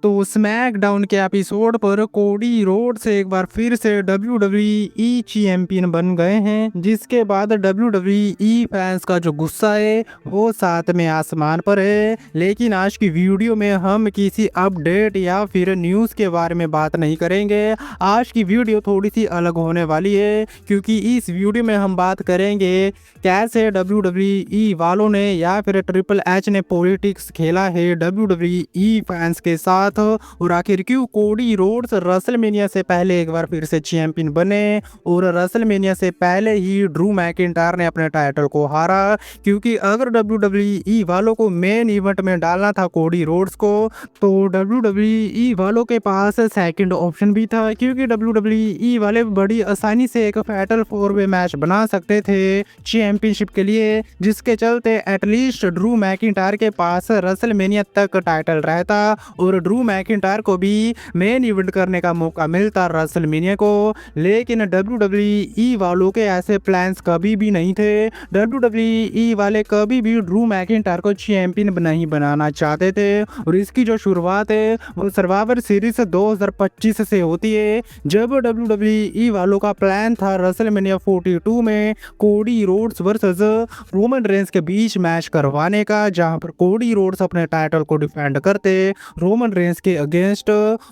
तो स्मैकडाउन के एपिसोड पर कोडी रोड्स एक बार फिर से WWE चैंपियन बन गए हैं, जिसके बाद WWE फैंस का जो गुस्सा है वो सातवें आसमान पर है। लेकिन आज की वीडियो में हम किसी अपडेट या फिर न्यूज़ के बारे में बात नहीं करेंगे। आज की वीडियो थोड़ी सी अलग होने वाली है, क्योंकि इस वीडियो में हम बात करेंगे कैसे WWE वालों ने या फिर ट्रिपल एच ने पॉलिटिक्स खेला है WWE फैंस के साथ, और आखिर क्यों कोडी रोड्स रेसलमेनिया से पहले एक बार फिर से चैंपियन बने और रेसलमेनिया से पहले ही ड्रू मैकिंटायर ने अपने टाइटल को हारा। क्योंकि अगर WWE वालों को मेन इवेंट में डालना था कोडी रोड्स को, तो WWE वालों के पास सेकंड ऑप्शन भी था, क्योंकि WWE वाले बड़ी आसानी से एक फैटल 4-वे मैच बना सकते थे चैंपियनशिप के लिए, जिसके चलते एटलीस्ट ड्रू मैकिंटायर के पास रेसलमेनिया तक टाइटल रहता और ड्रू मैकिंटायर को भी मेन इवेंट करने का मौका मिलता रेसलमेनिया को। लेकिन WWE वालों के ऐसे प्लान्स कभी भी नहीं थे। WWE वाले कभी भी ड्रू मैकिंटायर को चैंपियन नहीं बनाना चाहते थे, और इसकी जो शुरुआत है वो सर्वाइवर सीरीज 2025 से होती है, जब WWE वालों का प्लान था रेसलमेनिया 42 में Cody Rhodes versus Roman Reigns के बीच मैच करवाने का, जहां पर कोडी रोड्स अपने टाइटल को डिफेंड करते रोमन रेंस के अगेंस्ट,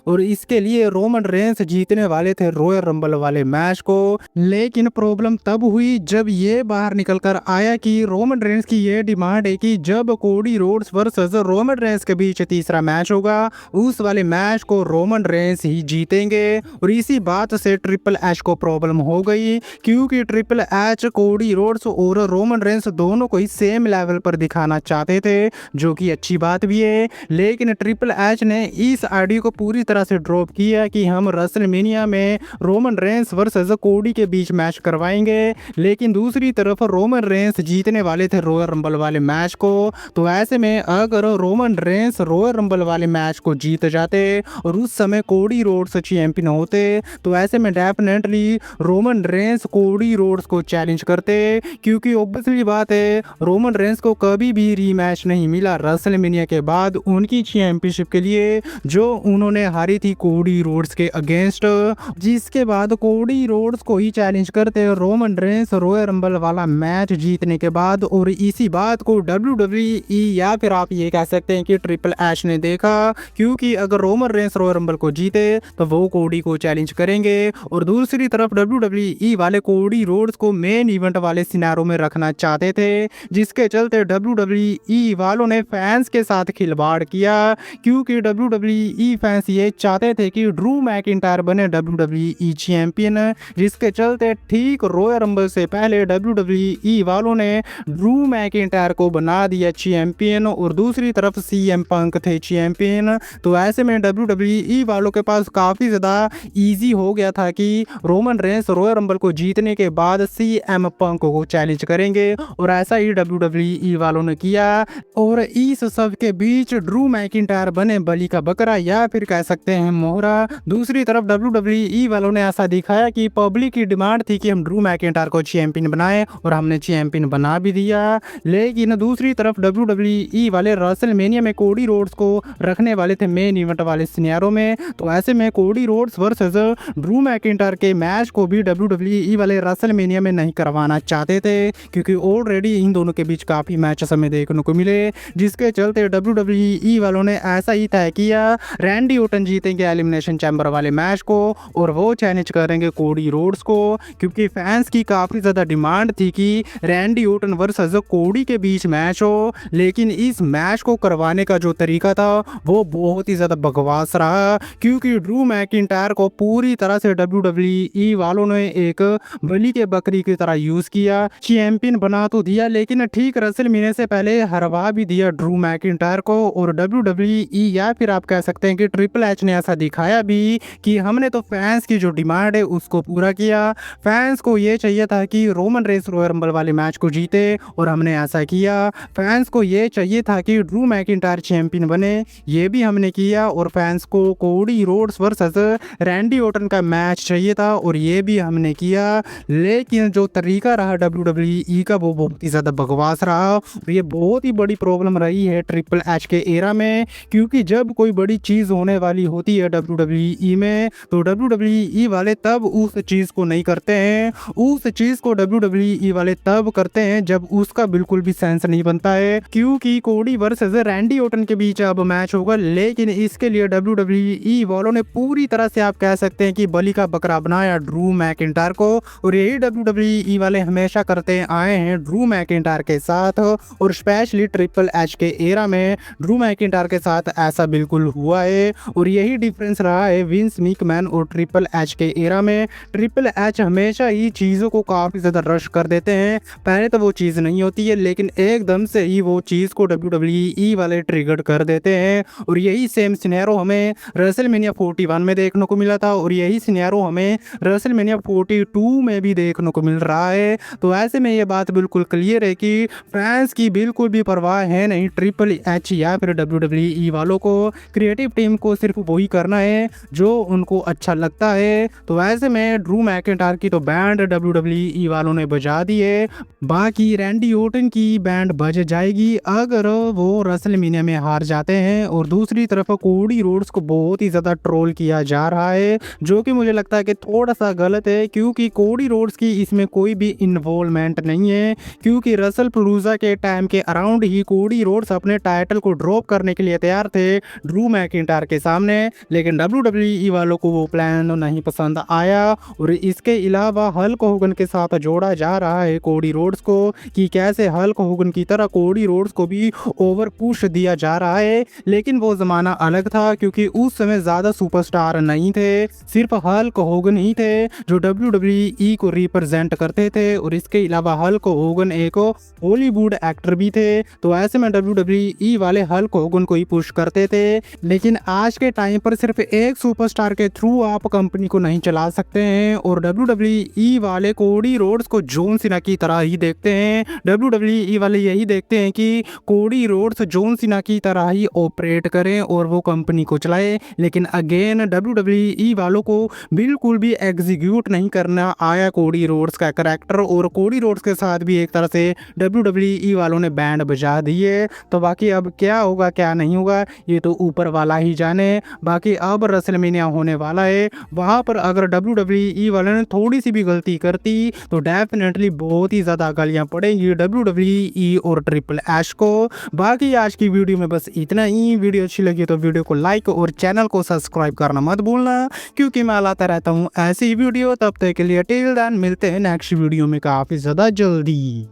और इसके लिए रोमन रेंस जीतने वाले थे रॉयल रंबल वाले मैच को। लेकिन प्रॉब्लम तब हुई जब ये बाहर निकल कर आया कि रोमन रेंस की ये डिमांड है कि जब Cody Rhodes versus Roman Reigns के बीच तीसरा मैच होगा, उस वाले मैच को रोमन रेंस ही जीतेंगे। और इसी बात से ट्रिपल एच को प्रॉब्लम हो गई, क्योंकि ट्रिपल एच कोडी रोड्स और रोमन रेंस दोनों को ही सेम लेवल पर दिखाना चाहते थे, जो कि अच्छी बात भी है। लेकिन ट्रिपल एच ने इस आइडिया को पूरी तरह से ड्रॉप किया कि हम रेसलमेनिया में रोमन रेंस वर्सेस कोडी के बीच मैच करवाएंगे। लेकिन दूसरी तरफ रोमन रेंस जीतने वाले थे रॉयल रंबल वाले मैच को, तो ऐसे में अगर रोमन रेंस रॉयल रंबल वाले मैच को जीत जाते और उस समय कोडी रोड्स चैंपियन होते, तो ऐसे में definitely Roman Reigns Cody Rhodes को चैलेंज करते, क्योंकि ऑब्वियसली बात है रोमन रेंस को कभी भी रीमैच नहीं मिला रेसलमेनिया के बाद उनकी चैंपियनशिप के लिए, जो उन्होंने हारी थी कोडी रोड्स के अगेंस्ट। जिसके बाद कोडी रोड्स को ही चैलेंज करते रोमन रेंस रॉयल रंबल वाला मैच जीतने के बाद, और इसी बात को WWE या फिर आप ये कह सकते हैं कि ट्रिपल एच ने देखा, क्योंकि अगर रोमन रेंस रॉयल रंबल को जीते तो वो कोडी को चैलेंज करेंगे, और दूसरी तरफ WWE वाले कोडी रोड्स को मेन इवेंट वाले सिनारों में रखना चाहते थे, जिसके चलते WWE वालों ने फैंस के साथ खिलवाड़ किया, क्योंकि WWE फैंस ये चाहते थे कि ड्रू मैकिंटायर बने WWE चैंपियन, जिसके चलते ठीक रॉयल रंबल से पहले WWE वालों ने ड्रू मैकिंटायर को बना दिया चैंपियन, और दूसरी तरफ CM पंक थे चैंपियन। तो ऐसे में WWE वालों के पास काफ़ी ज़्यादा ईजी हो गया था कि रोमन रेंस रॉयल रंबल को जीतने के बाद CM पंक को चैलेंज करेंगे, और ऐसा ही WWE वालों ने किया। और इस सब के बीच ड्रू मैकिंटायर बने बलि का बकरा, या फिर कह सकते हैं मोहरा। दूसरी तरफ WWE वालों ने ऐसा दिखाया कि पब्लिक की डिमांड थी कि हम ड्रू मैकिंटायर को चैंपियन बनाएं, और हमने चैंपियन बना भी दिया। लेकिन दूसरी तरफ WWE वाले रेसलमेनिया में कोडी रोड्स को रखने वाले थे मेन इवेंट वाले सिनेरियो में, तो ऐसे में Cody Rhodes versus Drew McIntyre के मैच को भी WWE वाले रेसलमेनिया में नहीं करवाना चाहते थे, क्योंकि ऑलरेडी इन दोनों के बीच काफ़ी मैचेस हमें देखने को मिले, जिसके चलते WWE वालों ने ऐसा ही तय किया रैंडी ओटन जीतेंगे एलिमिनेशन चैम्बर वाले मैच को, और वो चैलेंज करेंगे कोडी रोड्स को, क्योंकि फैंस की काफ़ी ज़्यादा डिमांड थी कि रैंडी ओटन वर्सेस कोडी के बीच मैच हो। लेकिन इस मैच को करवाने का जो तरीका था वो बहुत ही ज़्यादा बकवास रहा, क्योंकि ड्रू मैकिंटायर को पूरी तरह से WWE वालों ने एक बलि के बकरी की तरह यूज़ किया। चैंपियन बना तो दिया, लेकिन ठीक रेसलमेनिया से पहले हरवा भी दिया ड्रू मैकिंटायर को, और WWE या फिर आप कह सकते हैं कि ट्रिपल एच ने ऐसा दिखाया भी कि हमने तो फैंस की जो डिमांड है उसको पूरा किया। फैंस को ये चाहिए था कि रोमन रेंस रॉयल रंबल वाले मैच को जीते, और हमने ऐसा किया। फैंस को ये चाहिए था कि ड्रू मैकिंटायर चैंपियन बने, ये भी हमने किया। और फैंस को Cody Rhodes versus Randy Orton का मैच चाहिए था, और ये भी हमने किया। लेकिन जो तरीका रहा WWE का वो बहुत ही ज़्यादा बकवास रहा, और ये बहुत ही बड़ी प्रॉब्लम रही है ट्रिपल एच के एरा में, क्योंकि जब कोई बड़ी चीज होने वाली होती है WWE में, तो WWE वाले तब उस चीज को नहीं करते हैं। उस चीज को WWE वाले तब करते हैं जब उसका बिल्कुल भी सेंस नहीं बनता है, क्योंकि कोडी वर्सेस रैंडी ऑर्टन के बीच अब मैच होगा, लेकिन इसके लिए WWE वालों ने पूरी तरह से आप कह सकते हैं कि बलि का बकरा बनाया ड्रू मैकिंटायर को। और यही WWE वाले हमेशा करते आए हैं ड्रू मैकिंटायर के साथ, और स्पेशली ट्रिपल एच के एरा में ड्रू मैकिंटायर के साथ ऐसा बिल्कुल हुआ है। और यही डिफरेंस रहा है विंस मैकमैन और ट्रिपल एच के एरा में। ट्रिपल एच हमेशा ही चीज़ों को काफ़ी ज़्यादा रश कर देते हैं, पहले तो वो चीज़ नहीं होती है, लेकिन एकदम से ही वो चीज़ को WWE वाले ट्रिगर कर देते हैं। और यही सेम सिनेरियो हमें रेसलमेनिया 41 में देखने को मिला था, और यही सिनेरियो हमें रेसलमेनिया 42 में भी देखने को मिल रहा है। तो ऐसे में ये बात बिल्कुल क्लियर है कि फैंस की बिल्कुल भी परवाह है नहीं ट्रिपल एच या फिर WWE वालों को। क्रिएटिव टीम को सिर्फ वही करना है जो उनको अच्छा लगता है। तो ऐसे में ड्रू मैकिंटायर की तो बैंड WWE वालों ने बजा दी है, बाकी रैंडी ऑर्टन की बैंड बज जाएगी अगर वो रेसलमेनिया में हार जाते हैं। और दूसरी तरफ कोडी रोड्स को बहुत ही ज़्यादा ट्रोल किया जा रहा है, जो कि मुझे लगता है कि थोड़ा सा गलत है, क्योंकि कोडी रोड्स की इसमें कोई भी इन्वॉल्वमेंट नहीं है। क्योंकि रसल प्लूजा के टाइम के अराउंड ही कोडी रोड्स अपने टाइटल को ड्रॉप करने के लिए तैयार थे ड्रू मैकिंटायर के सामने, लेकिन WWE वालों को वो प्लान नहीं पसंद आया। और इसके अलावा हल्क होगन के साथ जोड़ा जा रहा है कोडी रोड्स को, कि कैसे हल्क होगन की तरह कोडी रोड्स को भी ओवर पुश दिया जा रहा है। लेकिन वो ज़माना अलग था, क्योंकि उस समय ज़्यादा सुपरस्टार नहीं थे, सिर्फ हल्क होगन ही थे जो WWE को रिप्रेजेंट करते थे। और इसके अलावा हल्क होगन एक हॉलीवुड एक्टर भी थे, तो ऐसे में WWE वाले हल्क होगन को ही पुश करते थे। लेकिन आज के टाइम पर सिर्फ एक सुपरस्टार के थ्रू आप कंपनी को नहीं चला सकते हैं, और WWE वाले कोडी रोड्स को जॉन सीना की तरह ही देखते हैं। WWE वाले यही देखते हैं कि कोडी रोड्स जॉन सीना की तरह ही ऑपरेट करें और वो कंपनी को चलाए। लेकिन अगेन WWE वालों को बिल्कुल भी एग्जीक्यूट नहीं करना आया कोडी रोड्स का कैरेक्टर, और कोडी रोड्स के साथ भी एक तरह से WWE वालों ने बैंड बजा दिए। तो बाकी अब क्या होगा क्या नहीं होगा ये तो ऊपर वाला ही जाने। बाकी अब रेसलमेनिया होने वाला है, वहाँ पर अगर WWE वाले ने थोड़ी सी भी गलती करती तो डेफिनेटली बहुत ही ज़्यादा गालियाँ पड़ेंगी WWE और ट्रिपल एच को। बाकी आज की वीडियो में बस इतना ही। वीडियो अच्छी लगी तो वीडियो को लाइक और चैनल को सब्सक्राइब करना मत भूलना, क्योंकि मैं लाता रहता हूँ ऐसी वीडियो। तब तक के लिए टिल देन मिलते हैं नेक्स्ट वीडियो में काफ़ी ज़्यादा जल्दी।